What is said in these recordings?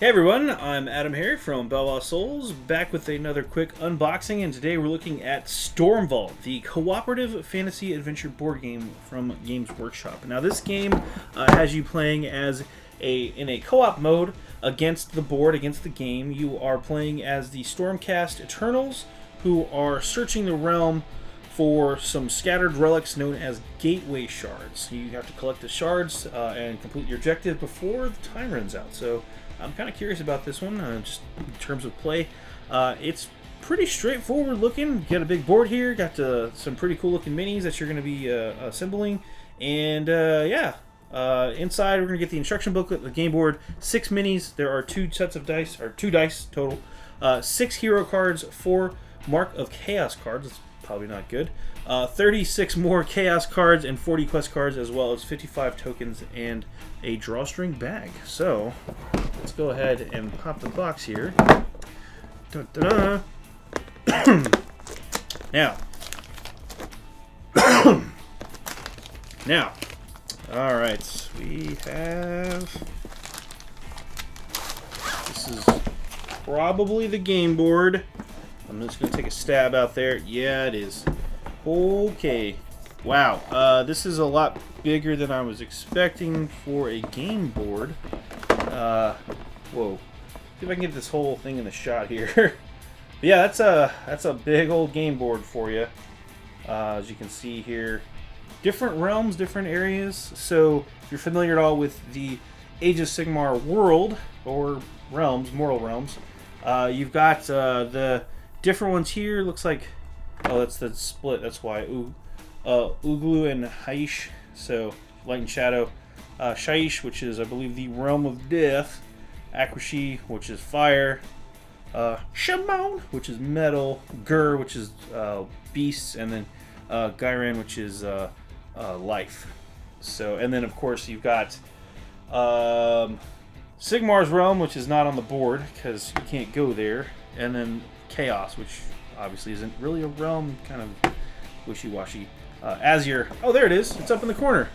Hey everyone, I'm AdamHarry from BoLS, back with another quick unboxing, and today we're looking at Stormvault, the cooperative fantasy adventure board game from Games Workshop. Now this game has you playing as in a co-op mode against the board, against the game. You are playing as the Stormcast Eternals, who are searching the realm for some scattered relics known as gateway shards. You have to collect the shards and complete your objective before the time runs out. So I'm kind of curious about this one, just in terms of play. It's pretty straightforward looking. You got a big board here, got some pretty cool looking minis that you're going to be assembling, and yeah. Inside we're going to get the instruction booklet, the game board, 6 minis. There are 2 sets of dice, or 2 dice total, 6 hero cards, 4 Mark of Chaos cards. That's probably not good. 36 more Chaos cards and 40 quest cards, as well as 55 tokens and a drawstring bag. So let's go ahead and pop the box here. Dun, dun, dun. Now, all right, we have. This is probably the game board. I'm just gonna take a stab out there. Yeah, it is. Okay. Wow. This is a lot bigger than I was expecting for a game board. Whoa. See if I can get this whole thing in the shot here. Yeah, that's a big old game board for you. As you can see here, different realms, different areas. So if you're familiar at all with the Age of Sigmar world or realms, mortal realms, you've got the different ones here. Looks like, oh, that's the split. That's why. Uglu and Haish. So light and shadow. Shaish, which is, I believe, the realm of death. Akwashi, which is fire. Shimon, which is metal. Gur, which is beasts, and then Gyran, which is life. So, and then of course you've got Sigmar's realm, which is not on the board because you can't go there, and then Chaos, which obviously isn't really a realm, kind of wishy-washy. Azure, oh, there it is. It's up in the corner.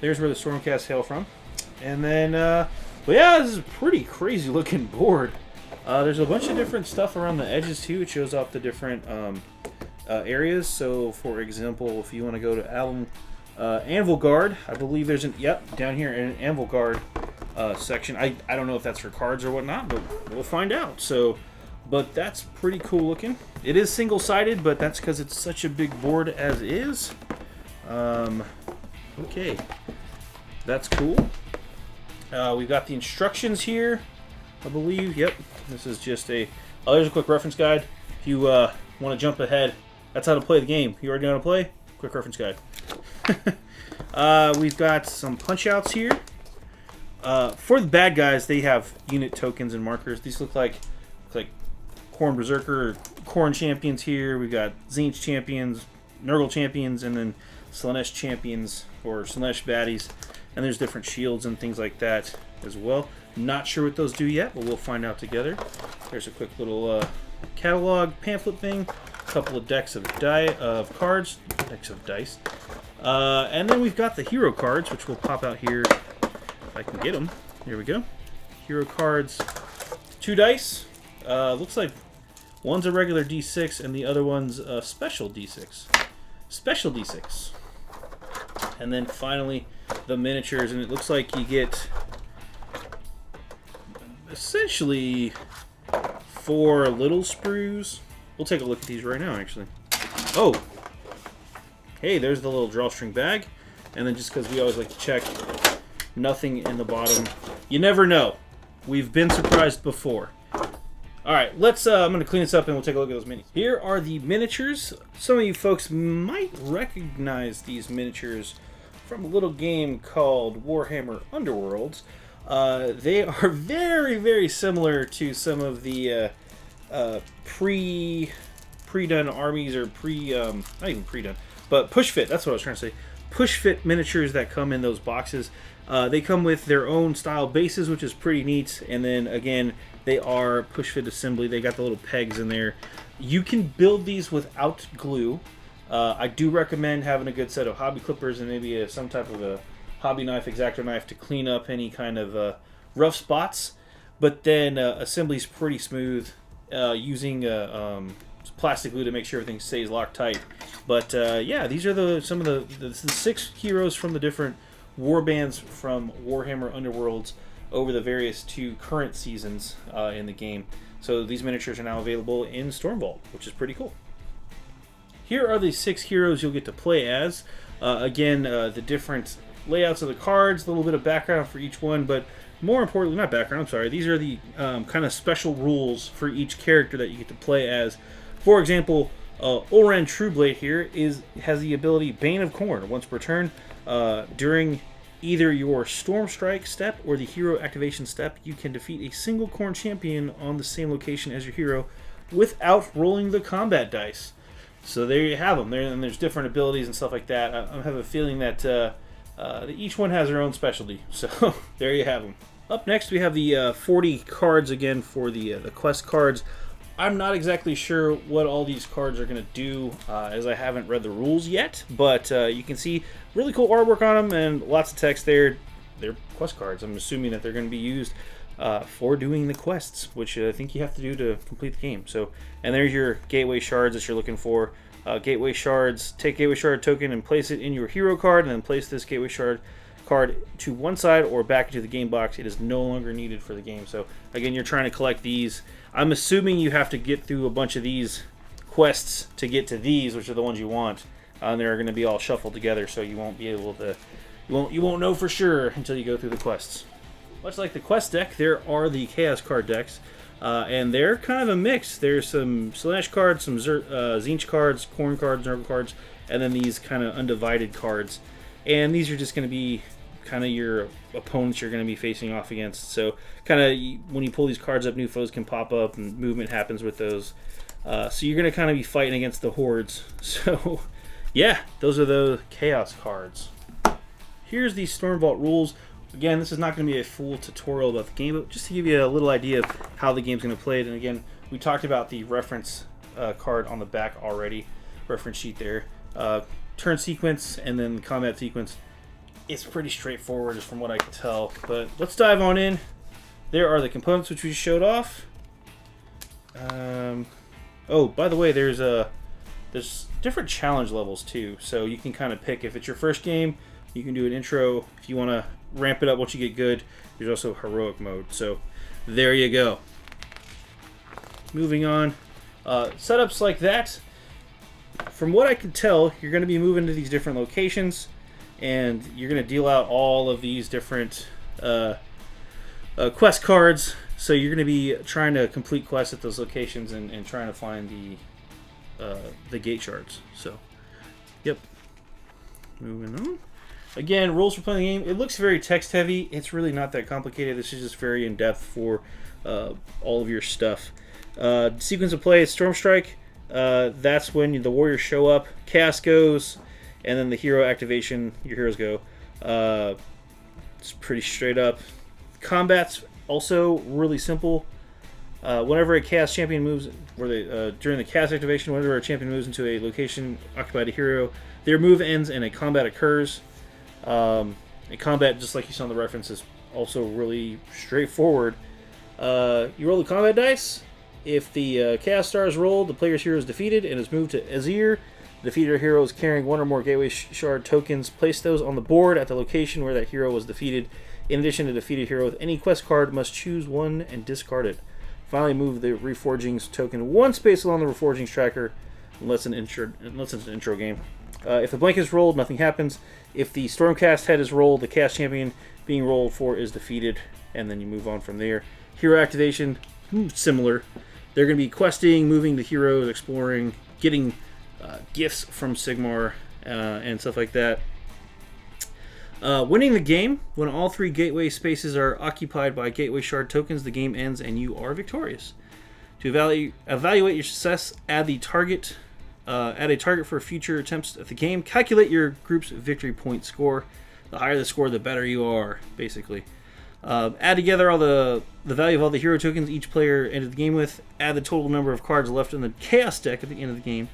There's where the Stormcast hail from. And then, but yeah, this is a pretty crazy looking board. There's a bunch of different stuff around the edges too. It shows off the different areas. So, for example, if you want to go to Anvil Guard, I believe there's down here an Anvil Guard section. I don't know if that's for cards or whatnot, but we'll find out. So, but that's pretty cool looking. It is single-sided, but that's because it's such a big board as is. Okay, that's cool. We've got the instructions here, I believe. Yep, this is just a. Oh, there's a quick reference guide. If you want to jump ahead, that's how to play the game. You already know how to play? Quick reference guide. We've got some punch outs here. For the bad guys, they have unit tokens and markers. These look like Khorne Berserker or Khorne champions here. We've got Tzeentch champions, Nurgle champions, and then Slaanesh champions or Slaanesh baddies. And there's different shields and things like that as well. Not sure what those do yet, but we'll find out together. There's a quick little catalog pamphlet thing. A couple of decks of cards, decks of dice. And then we've got the hero cards, which will pop out here if I can get them. Here we go. Hero cards, 2 dice. Looks like one's a regular D6 and the other one's a special D6. Special D6. And then finally the miniatures, and it looks like you get essentially 4 little sprues. We'll take a look at these right now, actually. Oh! Hey, there's the little drawstring bag. And then just because we always like to check, nothing in the bottom. You never know. We've been surprised before. Alright, let's, I'm going to clean this up and we'll take a look at those minis. Here are the miniatures. Some of you folks might recognize these miniatures from a little game called Warhammer Underworlds. They are very, very similar to some of the pre-done armies, or not even pre-done, but push-fit, that's what I was trying to say. Push-fit miniatures that come in those boxes. They come with their own style bases, which is pretty neat, and then again, they are push-fit assembly. They got the little pegs in there. You can build these without glue. I do recommend having a good set of hobby clippers and maybe some type of a hobby knife, X-Acto knife to clean up any kind of rough spots. but then assembly's pretty smooth, using plastic glue to make sure everything stays locked tight. But yeah, these are some of the 6 heroes from the different warbands from Warhammer Underworlds over the various 2 current seasons in the game. So these miniatures are now available in Stormvault, which is pretty cool. Here are the 6 heroes you'll get to play as. Again, the different layouts of the cards, a little bit of background for each one, but more importantly, not background, I'm sorry, these are the kind of special rules for each character that you get to play as. For example, Olran Trueblade here has the ability Bane of Khorne. Once per turn, during either your Storm Strike step or the hero activation step, you can defeat a single Khorne champion on the same location as your hero without rolling the combat dice. So there you have them. And there's different abilities and stuff like that. I have a feeling that each one has their own specialty. So there you have them. Up next, we have the 40 cards again for the quest cards. I'm not exactly sure what all these cards are going to do, as I haven't read the rules yet, but you can see really cool artwork on them and lots of text there. They're quest cards. I'm assuming that they're going to be used for doing the quests, which I think you have to do to complete the game. So, and there's your gateway shards that you're looking for. Gateway shards, take gateway shard token and place it in your hero card, and then place this gateway shard card to one side or back into the game box. It is no longer needed for the game. So again, you're trying to collect these. I'm assuming you have to get through a bunch of these quests to get to these, which are the ones you want. And they're going to be all shuffled together, so you won't be able to, you won't know for sure until you go through the quests. Much like the quest deck, there are the Chaos card decks, and they're kind of a mix. There's some Slanesh cards, some Tzeentch cards, Khorne cards, Nurgle cards, and then these kind of undivided cards. And these are just going to be kind of your opponents you're going to be facing off against. So kind of when you pull these cards up, new foes can pop up and movement happens with those. So you're going to kind of be fighting against the hordes. So yeah, those are the Chaos cards. Here's the Stormvault rules. Again, this is not going to be a full tutorial about the game, but just to give you a little idea of how the game's going to play it. And again, we talked about the reference card on the back already, reference sheet there. Turn sequence and then combat sequence. It's pretty straightforward, just from what I can tell. But let's dive on in. There are the components which we showed off. Oh, by the way, there's different challenge levels too. So you can kind of pick if it's your first game. You can do an intro. If you want to ramp it up once you get good, there's also heroic mode. So there you go. Moving on. Setups like that. From what I can tell, you're going to be moving to these different locations, and you're going to deal out all of these different quest cards. So you're going to be trying to complete quests at those locations and trying to find the gate shards. So, yep. Moving on. Again, rules for playing the game. It looks very text heavy. It's really not that complicated. This is just very in depth for all of your stuff. Sequence of play is Storm Strike. That's when the warriors show up, Chaos goes, and then the hero activation, your heroes go. It's pretty straight up. Combat's also really simple. Whenever a Chaos champion moves, during the Chaos activation, whenever a champion moves into a location occupied by a hero, their move ends and a combat occurs. A combat, just like you saw in the reference, is also really straightforward. You roll the combat dice. If the Chaos Star is rolled, the player's hero is defeated and is moved to Azir. The defeated hero is carrying one or more Gateway Shard tokens. Place those on the board at the location where that hero was defeated. In addition, a defeated hero with any quest card must choose one and discard it. Finally, move the Reforgings token one space along the Reforgings tracker, unless it's an intro game. If the blank is rolled, nothing happens. If the Stormcast head is rolled, the Chaos champion being rolled for is defeated, and then you move on from there. Hero activation, similar. They're going to be questing, moving the heroes, exploring, getting gifts from Sigmar, and stuff like that. Winning the game, when all 3 gateway spaces are occupied by gateway shard tokens, the game ends and you are victorious. To evaluate your success, add a target for future attempts at the game. Calculate your group's victory point score. The higher the score, the better you are, basically. Add together all the value of all the hero tokens each player ended the game with. Add the total number of cards left in the Chaos deck at the end of the game.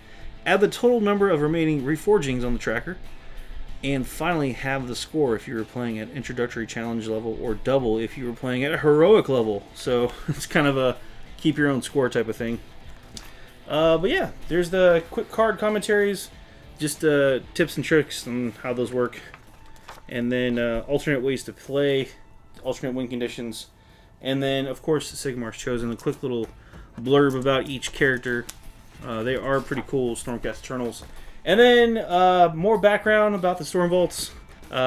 Add the total number of remaining Reforgings on the tracker. and finally have the score if you were playing at introductory challenge level, or double if you were playing at a heroic level. So it's kind of a keep your own score type of thing. But yeah, there's the quick card commentaries, just tips and tricks on how those work, and then alternate ways to play, alternate win conditions, and then of course Sigmar's chosen a quick little blurb about each character. They are pretty cool, Stormcast Eternals. And then more background about the Stormvaults,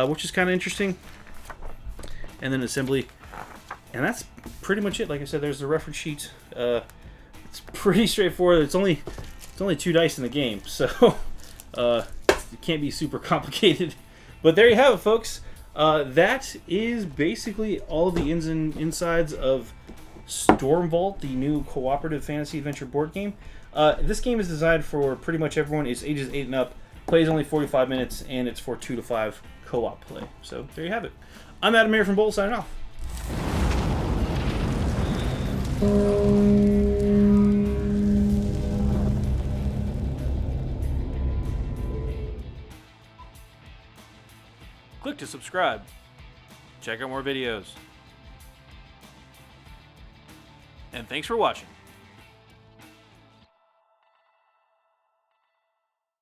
which is kind of interesting. And then assembly. And that's pretty much it. Like I said, there's the reference sheet. It's pretty straightforward. It's only 2 dice in the game, so it can't be super complicated. But there you have it, folks. That is basically all the ins and insides of Stormvault, the new cooperative fantasy adventure board game. This game is designed for pretty much everyone. It's ages 8 and up. Plays only 45 minutes, and it's for 2 to 5 co-op play. So there you have it. I'm AdamHarry from BoLS, signing off. Click to subscribe. Check out more videos. And thanks for watching.